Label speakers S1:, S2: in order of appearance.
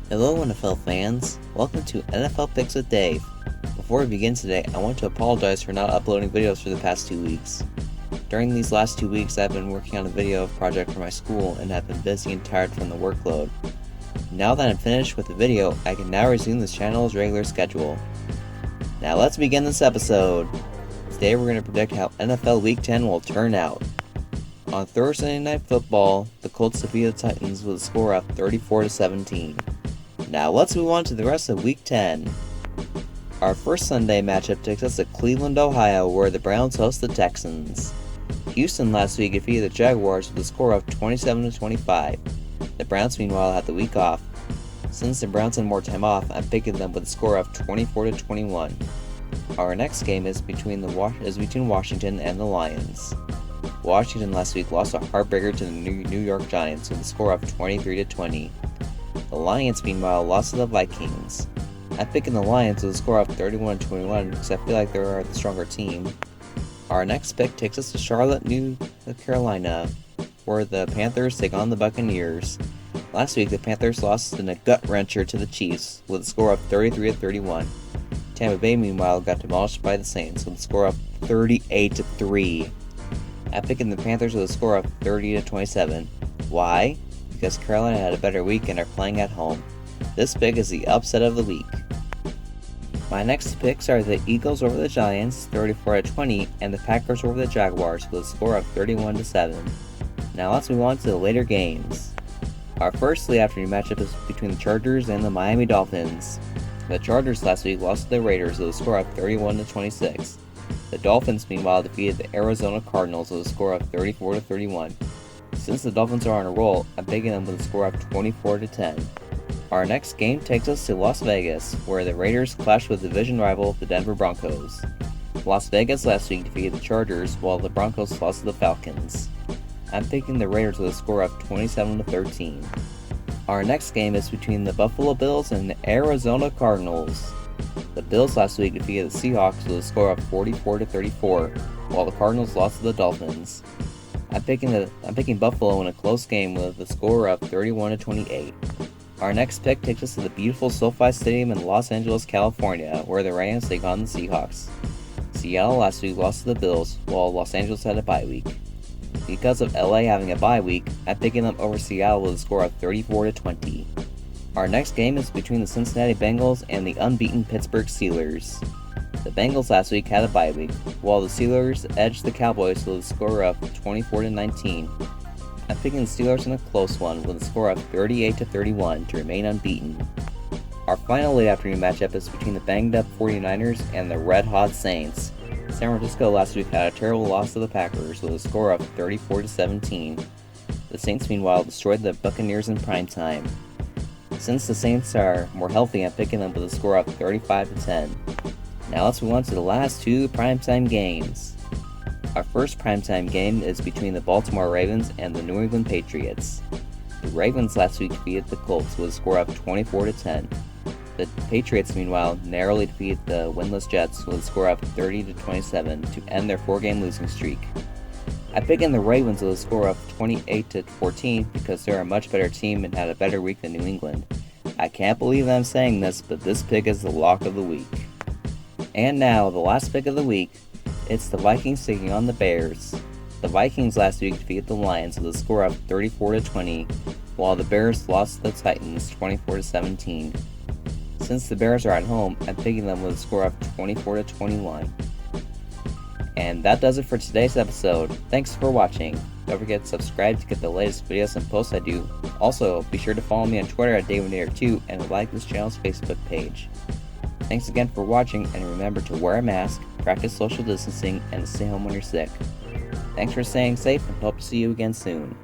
S1: Hello NFL fans, welcome to NFL Picks with Dave. Before we begin today, I want to apologize for not uploading videos for the past 2 weeks. During these last 2 weeks, I've been working on a video project for my school and have been busy and tired from the workload. Now that I'm finished with the video, I can now resume this channel's regular schedule. Now let's begin this episode. Today we're going to predict how NFL Week 10 will turn out. On Thursday Night Football, the Colts defeated the Titans with a score of 34-17. Now let's move on to the rest of Week 10. Our first Sunday matchup takes us to Cleveland, Ohio, where the Browns host the Texans. Houston last week defeated the Jaguars with a score of 27-25. The Browns meanwhile had the week off. Since the Browns had more time off, I'm picking them with a score of 24-21. Our next game is between Washington and the Lions. Washington last week lost a heartbreaker to the New York Giants with a score of 23-20. The Lions, meanwhile, lost to the Vikings. I'm picking the Lions with a score of 31-21 because I feel like they are the stronger team. Our next pick takes us to Charlotte, North Carolina, where the Panthers take on the Buccaneers. Last week, the Panthers lost in a gut-wrencher to the Chiefs with a score of 33-31. Tampa Bay, meanwhile, got demolished by the Saints with a score of 38-3. I'm picking the Panthers with a score of 30-27. Why? Because Carolina had a better week and are playing at home. This pick is the upset of the week. My next picks are the Eagles over the Giants, 34-20, and the Packers over the Jaguars with a score of 31-7. Now let's move on to the later games. Our first late afternoon matchup is between the Chargers and the Miami Dolphins. The Chargers last week lost to the Raiders with a score of 31-26. The Dolphins meanwhile defeated the Arizona Cardinals with a score of 34-31. Since the Dolphins are on a roll, I'm picking them with a score of 24-10. Our next game takes us to Las Vegas, where the Raiders clashed with division rival the Denver Broncos. Las Vegas last week defeated the Chargers, while the Broncos lost to the Falcons. I'm picking the Raiders with a score of 27-13. Our next game is between the Buffalo Bills and the Arizona Cardinals. The Bills last week defeated the Seahawks with a score of 44-34, while the Cardinals lost to the Dolphins. I'm picking Buffalo in a close game with a score of 31-28. Our next pick takes us to the beautiful SoFi Stadium in Los Angeles, California, where the Rams take on the Seahawks. Seattle last week lost to the Bills, while Los Angeles had a bye week. Because of LA having a bye week, I'm picking them over Seattle with a score of 34-20. Our next game is between the Cincinnati Bengals and the unbeaten Pittsburgh Steelers. The Bengals last week had a bye week, while the Steelers edged the Cowboys with a score of 24-19. I'm picking the Steelers in a close one with a score of 38-31 to remain unbeaten. Our final late afternoon matchup is between the banged-up 49ers and the red-hot Saints. San Francisco last week had a terrible loss to the Packers with a score of 34-17. The Saints meanwhile destroyed the Buccaneers in primetime. Since the Saints are more healthy, I'm picking them with a score of 35-10. Now let's move on to the last two primetime games. Our first primetime game is between the Baltimore Ravens and the New England Patriots. The Ravens last week defeated the Colts with a score of 24-10. The Patriots meanwhile narrowly defeated the winless Jets with a score of 30-27 to end their 4-game losing streak. I pick in the Ravens with a score of 28-14 because they're a much better team and had a better week than New England. I can't believe I'm saying this, but this pick is the lock of the week. And now, the last pick of the week, it's the Vikings taking on the Bears. The Vikings last week defeated the Lions with a score of 34-20, while the Bears lost to the Titans 24-17. Since the Bears are at home, I'm picking them with a score of 24-21. And that does it for today's episode. Thanks for watching. Don't forget to subscribe to get the latest videos and posts I do. Also, be sure to follow me on Twitter at DavidNader2 and like this channel's Facebook page. Thanks again for watching, and remember to wear a mask, practice social distancing, and stay home when you're sick. Thanks for staying safe, and hope to see you again soon.